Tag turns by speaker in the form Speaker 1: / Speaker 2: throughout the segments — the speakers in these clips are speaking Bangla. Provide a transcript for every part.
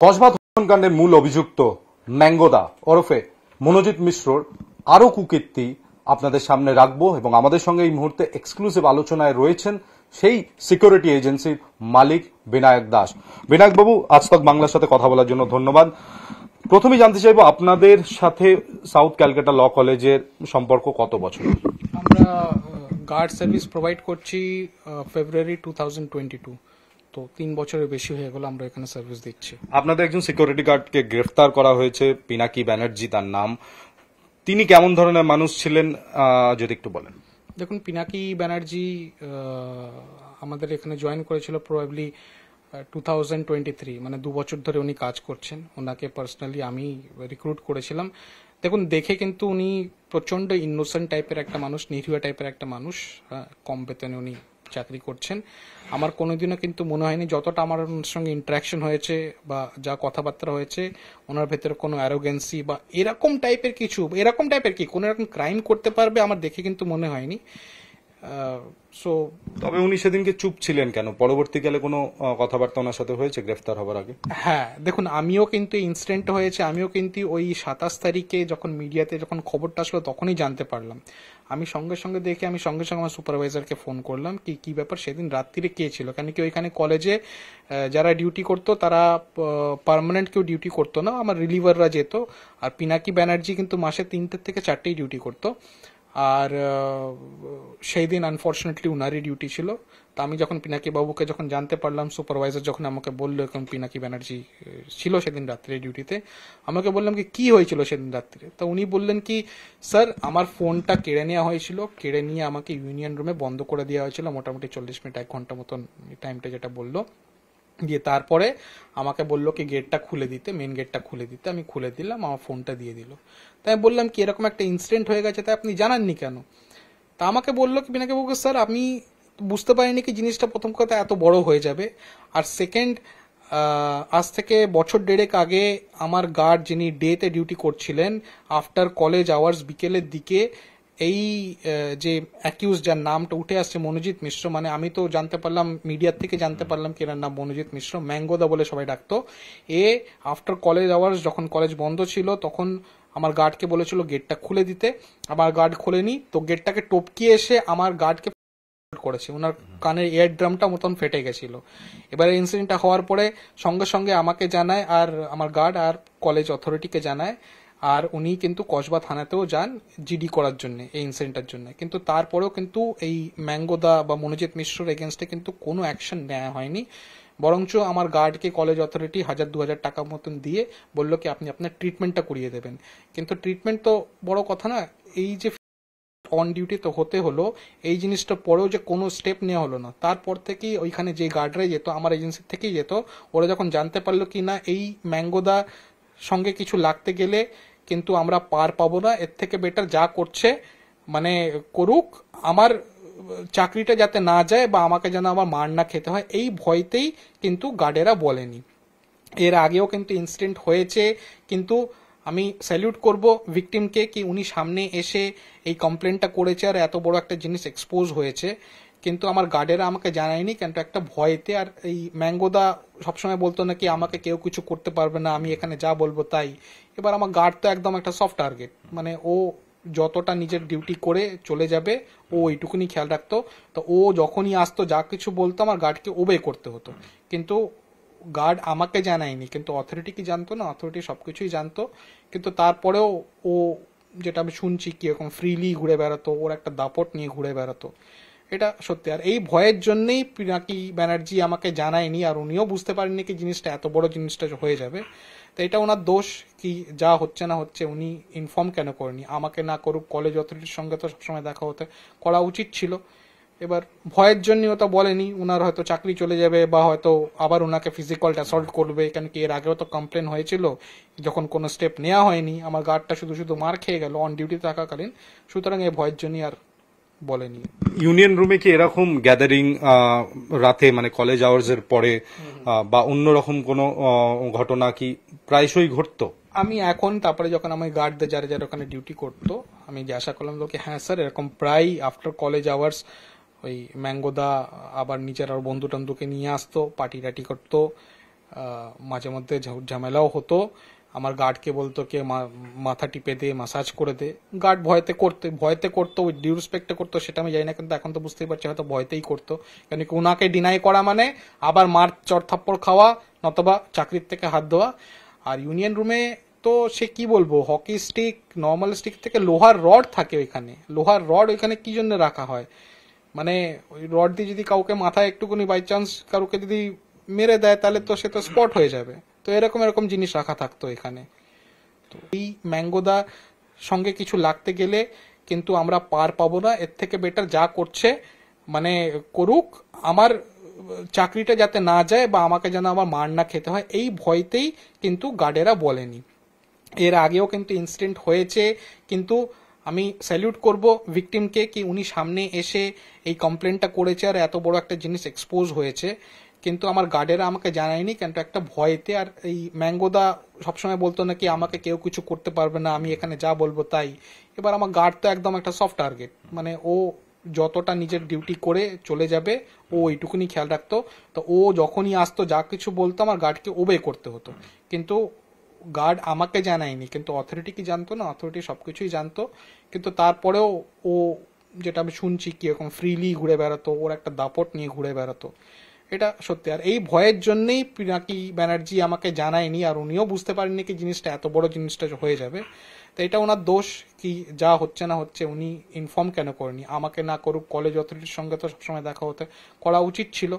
Speaker 1: কসবা ধর্ষণকাণ্ডের মূল অভিযুক্ত ম্যাঙ্গোদা ওরফে মনোজিৎ মিশ্রর আরো কুকীর্তি আপনাদের সামনে রাখবো এবং আমাদের সঙ্গে এই মুহূর্তে এক্সক্লুসিভ আলোচনায় রয়েছেন সেই সিকিউরিটি এজেন্সির মালিক বিনায়ক দাস। বিনায়ক বাবু, আজ তক বাংলার সাথে কথা বলার জন্য ধন্যবাদ। প্রথমেই জানতে চাইবো আপনাদের সাথে সাউথ ক্যালকাটা ল কলেজের সম্পর্ক কত বছর?
Speaker 2: আমরা গার্ড সার্ভিস প্রোভাইড করছি ফেব্রুয়ারি 2022, তো 3 বছরের বেশি হয়ে গেল আমরা এখানে সার্ভিস দিচ্ছি।
Speaker 1: আপনাদের একজন সিকিউরিটি গার্ডকে গ্রেফতার করা হয়েছে, পিনাকি ব্যানার্জি তার নাম। তিনি কেমন ধরনের মানুষ ছিলেন যদি একটু বলেন।
Speaker 2: দেখুন, পিনাকি ব্যানার্জি আমাদের এখানে জয়েন করেছিল প্রবাবলি 2023, মানে 2 বছর ধরে উনি কাজ করছেন। ওনাকে পার্সোনালি আমি রিক্রুট করেছিলাম। দেখুন, দেখে কিন্তু উনি প্রচন্ড ইনোসেন্ট টাইপের একটা মানুষ, নিরীহ টাইপের একটা মানুষ। কম বেতনে উনি চাকরি করছেন। আমার কোনোদিনও কিন্তু মনে হয়নি, যতটা আমার ওনার সঙ্গে ইন্টারাকশন হয়েছে বা যা কথাবার্তা হয়েছে, ওনার ভেতরে কোনো অ্যারোগেন্সি বা এরকম টাইপের কি কোনো এরকম ক্রাইম করতে পারবে আমার দেখে কিন্তু মনে হয়নি।
Speaker 1: তবে উনি সেদিনকে চুপ ছিলেন কেন? পরবর্তীকালে কোনো কথাবার্তা ওনার সাথে হয়েছে গ্রেফতার হবার আগে?
Speaker 2: হ্যাঁ, দেখুন, আমিও কিন্তু ইনসিডেন্ট হয়েছে, আমিও কিন্তু ওই 27 তারিখে যখন মিডিয়াতে যখন খবরটা আসলো তখনই জানতে পারলাম। আমি সঙ্গে সঙ্গে আমার সুপারভাইজারকে ফোন করলাম কি ব্যাপার, সেদিন রাত্রিরে কে ছিল, কেন কি ওইখানে কলেজে যারা ডিউটি করতো তারা পার্মানেন্ট কেউ ডিউটি করতো না, আমার রিলিভাররা যেত। আর পিনাকি ব্যানার্জি কিন্তু মাসে 3টে থেকে 4টেই ডিউটি করতো। আর সেই দিন আনফর্চুনেটলি উনারই ডিউটি ছিল। তা আমি যখন পিনাকি বাবুকে যখন জানতে পারলাম, সুপারভাইজার যখন আমাকে বললো এখন পিনাকি ব্যানার্জি ছিল সেদিন রাত্রে ডিউটিতে, আমাকে বললাম কি হয়েছিল সেদিন রাত্রে। তো উনি বললেন কি, স্যার আমার ফোনটা কেড়ে নেওয়া হয়েছিল, কেড়ে নিয়ে আমাকে ইউনিয়ন রুমে বন্ধ করে দেওয়া হয়েছিল মোটামুটি 40 মিনিট 1 ঘন্টা মতন টাইমটা যেটা বললো। দিয়ে তারপরে আমাকে বললো কি গেটটা খুলে দিতে, মেন গেটটা খুলে দিতে। আমি খুলে দিলাম, আমার ফোনটা দিয়ে দিল। তাই আমি বললাম কি এরকম একটা ইনসিডেন্ট হয়ে গেছে, তাই আপনি জানাননি কেন? তা আমাকে বললো কি বিনাকে বলবো, স্যার আমি বুঝতে পারিনি কি জিনিসটা প্রথম কথা এত বড় হয়ে যাবে। আর সেকেন্ড, আজ থেকে বছর 1.5 আগে আমার গার্ড যিনি ডেতে ডিউটি করছিলেন, আফটার কলেজ আওয়ার্স বিকেলের দিকে এই যে অ্যাকিউজ যার নামটা উঠে আসছে মনোজিৎ মিশ্র, মানে আমি তো জানতে পারলাম মিডিয়ার থেকে জানতে পারলাম কি এর নাম মনোজিৎ মিশ্র, ম্যাঙ্গোদা বলে সবাই ডাকতো। এ আফটার কলেজ আওয়ার্স যখন কলেজ বন্ধ ছিল তখন আমার গার্ডকে বলেছিল গেটটা খুলে দিতে। আমার গার্ড খোলেনি, তো গেটটাকে টপকিয়ে এসে আমার গার্ডকে করেছে, ওনার কানের এয়ার ড্রামটা মতন ফেটে গেছিল। এবারে ইনসিডেন্টটা হওয়ার পরে সঙ্গে সঙ্গে আমাকে জানায় আর আমার গার্ড আর কলেজ অথরিটিকে জানায়। আর উনি কিন্তু কসবা থানাতেও যান জিডি করার জন্য এই ইনসিডেন্টের জন্য। কিন্তু তারপরেও কিন্তু এই ম্যাঙ্গোদা বা মনোজিৎ মিশ্রর এগেনস্টে কিন্তু কোনো অ্যাকশন নেওয়া হয়নি। বরঞ্চ আমার গার্ডকে কলেজ অথরিটি 1000-2000 টাকা মতন দিয়ে বললো কি আপনি আপনার ট্রিটমেন্টটা করিয়ে দেবেন। কিন্তু ট্রিটমেন্ট তো বড় কথা না, এই যে অন ডিউটি তো হতে হলো, এই জিনিসটা পরেও যে কোনো স্টেপ নেওয়া হলো না। তারপর থেকেই ওইখানে যে গার্ডরাই যেত, আমার এজেন্সি থেকেই যেত, ওরা যখন জানতে পারলো কি না এই ম্যাঙ্গোদা সঙ্গে কিছু লাগতে গেলে কিন্তু আমরা পার পাবো না, এর থেকে বেটার যা করছে মানে করুক, আমার চাকরিটা যাতে না যায় বা আমাকে যেন আমার মার না খেতে হয়, এই ভয়তেই কিন্তু গার্ডেরা বলেনি। এর আগেও কিন্তু ইনসিডেন্ট হয়েছে, কিন্তু আমি স্যালিউট করব ভিকটিমকে কি উনি সামনে এসে এই কমপ্লেনটা করেছে আর এত বড় একটা জিনিস এক্সপোজ হয়েছে। কিন্তু আমার গার্ডেরা আমাকে জানায়নি, কিন্তু একটা ভয়তে। আর এই ম্যাঙ্গোদা সবসময় বলতো নাকি আমাকে কেউ কিছু করতে পারবে না, আমি এখানে যা বলবো তাই। এবার আমার গার্ড তো একদম একটা সফট টার্গেট, মানে ও যতটা নিজের ডিউটি করে চলে যাবে ও এইটুকুনি খেয়াল রাখতো। তো ও যখনই আসতো যা কিছু বলতো আমার গার্ডকে ওবে করতে হতো। কিন্তু গার্ড আমাকে জানায়নি, কিন্তু অথরিটি কি জানতো না, অথরিটি সবকিছুই জানতো। কিন্তু তারপরেও ও, যেটা আমি শুনছি কি এরকম ফ্রিলি ঘুরে বেড়াতো, ওর একটা দাপট নিয়ে ঘুরে বেড়াতো, এটা সত্যি। আর এই ভয়ের জন্যই পিনাকি ব্যানার্জি আমাকে জানায়নি, আর উনিও বুঝতে পারেননি কি জিনিসটা এত বড় জিনিসটা হয়ে যাবে। তো এটা ওনার দোষ কি যা হচ্ছে না হচ্ছে উনি ইনফর্ম কেন করেনি, আমাকে না করুক কলেজ অথরিটির সঙ্গে তো সবসময় দেখা হতে করা উচিত ছিল। এবার ভয়ের জন্য হয়তো বলেনি, উনার হয়তো চাকরি চলে যাবে বা হয়তো আবার ওনাকে ফিজিক্যাল অ্যাসল্ট করবে, কেন কি এর আগেও তো কমপ্লেন হয়েছিল যখন কোনো স্টেপ নেওয়া হয়নি, আমার গার্ডটা শুধু শুধু মার খেয়ে গেল অন ডিউটি থাকাকালীন। সুতরাং এই ভয়ের জন্যই আর বলেনি।
Speaker 1: ইউনিয়ন রুমে কি এরকম গ্যাদারিং রাতে মানে কলেজ আওয়ার্স এর পরে বা অন্যরকম কোনো ঘটনা কি প্রায়শই ঘটতো?
Speaker 2: আমি এখন তারপরে যখন আমার গার্ডদের যারা যারা ওখানে ডিউটি করতো আমি যে আশা করলাম লোকে, হ্যাঁ স্যার এরকম প্রায় আফটার কলেজ আওয়ার্স ওই ম্যাঙ্গোদা আবার নিজের আর বন্ধু টন্ধুকে নিয়ে আসতো, পার্টি টাটি করতো। মাঝে মধ্যে ঝামেলাও হতো। আমার গার্ডকে বলতো কে মাথা টিপে দে, মাসাজ করে দে। গার্ড ভয়তে করতো, উইথ ডিউ রেসপেক্টে করতো সেটা আমি জানি না, কিন্তু এখন তো বুঝতেই পারছি হয়তো ভয়তেই করতো। কেন কি ওনাকে ডিনাই করা মানে আবার মার চর থাপ্পড় খাওয়া, নতবা চাকরির থেকে হাত দেওয়া। আর ইউনিয়ন রুমে তো সে কি বলবো, হকি স্টিক, নর্মাল স্টিক থেকে লোহার রড থাকে ওইখানে। লোহার রড ওইখানে কি জন্য রাখা হয়, মানে ওই রড দিয়ে যদি কাউকে মাথায় একটুকুনি বাই চান্স কাউকে যদি মেরে দেয় তাহলে তো সে তো স্পট হয়ে যাবে। তো এরকম জিনিস রাখা থাকতো এখানে। তো এই ম্যাঙ্গোদা সঙ্গে কিছু লাগতে গেলে কিন্তু আমরা পার পাবো না। এর থেকে বেটার যা করছে মানে করুক, আমার চাকরিটা যাতে না যায় বা আমাকে যেন আমার মার না খেতে হয়, এই ভয়তেই কিন্তু গার্ডেরা বলেনি। এর আগেও কিন্তু ইনসিডেন্ট হয়েছে, কিন্তু আমি স্যালিউট করব ভিকটিমকে কি উনি সামনে এসে এই কমপ্লেনটা করেছে আর এত বড় একটা জিনিস এক্সপোজ হয়েছে। কিন্তু আমার গার্ডেরা আমাকে জানায়নি, কিন্তু একটা ভয়তে। আর এই ম্যাঙ্গোদা সবসময় বলতো নাকি আমাকে কেউ কিছু করতে পারবে না, আমি এখানে যা বলবো তাই। এবার আমার গার্ড তো একদম একটা সফট টার্গেট, মানে ও যতটা নিজের ডিউটি করে চলে যাবে ও ওইটুকুনি খেয়াল রাখতো। তো ও যখনই আসতো যা কিছু বলতো আমার গার্ডকে ওবে করতে হতো। কিন্তু গার্ড আমাকে জানায়নি, কিন্তু অথরিটি কি জানতো না, অথরিটি সবকিছুই জানতো। কিন্তু তারপরেও ও, যেটা আমি শুনছি কি এরকম ফ্রিলি ঘুরে বেড়াতো, ওর একটা দাপট নিয়ে ঘুরে বেড়াতো। এটা সত্যি। আর এই ভয়ের জন্যই পিনাকি ব্যানার্জি আমাকে জানায়নি, আর উনিও বুঝতে পারেননি কি জিনিসটা এত বড় জিনিসটা হয়ে যাবে। তো এটা ওনার দোষ, কি যা হচ্ছে না হচ্ছে উনি ইনফর্ম কেন করেনি, আমাকে না করুক, কলেজ অথরিটির সঙ্গে তো সবসময় দেখা হতে করা উচিত ছিল।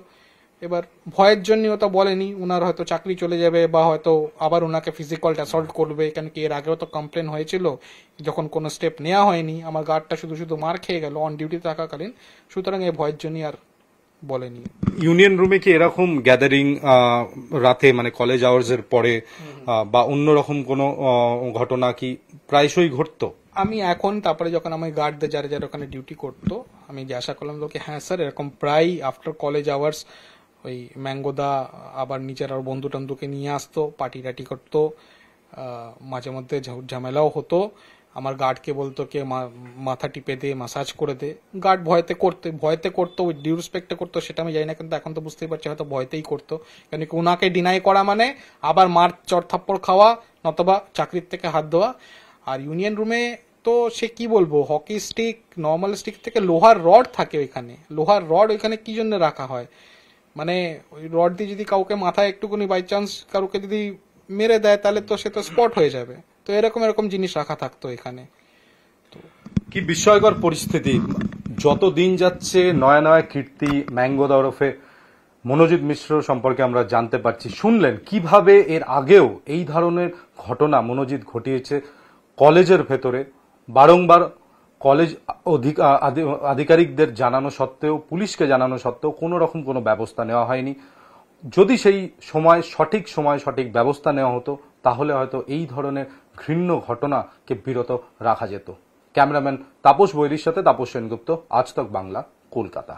Speaker 2: এবার ভয়ের জন্য ও তো বলেনি, উনার হয়তো চাকরি চলে যাবে বা হয়তো আবার ওনাকে ফিজিক্যাল অ্যাসল্ট করবে। কেন কি এর আগেও তো কমপ্লেন হয়েছিল, যখন কোনো স্টেপ নেওয়া হয়নি আমার গার্ডটা শুধু শুধু মার খেয়ে গেল অন ডিউটি থাকাকালীন। সুতরাং এই ভয়ের জন্যই আর বলেনি।
Speaker 1: ইউনিয়ন রুমে কি এরকম গ্যাদারিং রাতে মানে কলেজ আওয়ার্স এর পরে বা অন্যরকম কোনো ঘটনা কি প্রায়শই ঘটতো?
Speaker 2: আমি এখন তারপরে যখন আমার গার্ডদের যারা যারা ওখানে ডিউটি করতো আমি যে আশা করলাম লোকে, হ্যাঁ স্যার এরকম প্রায় আফটার কলেজ আওয়ার্স ওই ম্যাঙ্গোদা আবার নিজের আর বন্ধু টন্ধুকে নিয়ে আসতো, পার্টি টাটি করতো। মাঝে মধ্যে ঝামেলাও হতো। আমার গার্ডকে বলতো কে মাথা টিপে দে, মাসাজ করে দে। গার্ড ভয়তে করতো, উইথ ডিউ রেসপেক্টে করতো সেটা আমি জানি না, কিন্তু এখন তো বুঝতেই পারছি হয়তো ভয়তেই করতো। কেন কি ওনাকে ডিনাই করা মানে আবার মার চর থাপ্পড় খাওয়া, নতবা চাকরির থেকে হাত দেওয়া। আর ইউনিয়ন রুমে তো সে কি বলবো, হকি স্টিক, নর্মাল স্টিক থেকে লোহার রড থাকে ওইখানে। লোহার রড ওইখানে কি জন্য রাখা হয়, মানে ওই রড দিয়ে যদি কাউকে মাথায় একটুকুনি বাই চান্স কাউকে যদি মেরে দেয় তাহলে তো সে তো স্পট হয়ে যাবে। তো এরকম জিনিস রাখা থাকতো এখানে।
Speaker 1: কি বিস্ময়কর পরিস্থিতি! যত দিন যাচ্ছে নয়া নয়া কীর্তি ম্যাঙ্গোদা ওরফে মনোজিৎ মিশ্র সম্পর্কে আমরা জানতে পারছি। শুনলেন কিভাবে এর আগেও এই ধরনের ঘটনা মনোজিৎ ঘটিয়েছে কলেজের ভেতরে। বারংবার কলেজ আধিকারিকদের জানানো সত্ত্বেও, পুলিশকে জানানো সত্ত্বেও কোনো রকম কোনো ব্যবস্থা নেওয়া হয়নি। যদি সেই সময় সঠিক ব্যবস্থা নেওয়া হতো তাহলে হয়তো এই ধরনের ঘৃণ্য ঘটনাকে বিরত রাখা যেত। ক্যামেরাম্যান তাপস বৈরির সাথে তাপস সেনগুপ্ত, আজ তক বাংলা, কলকাতা।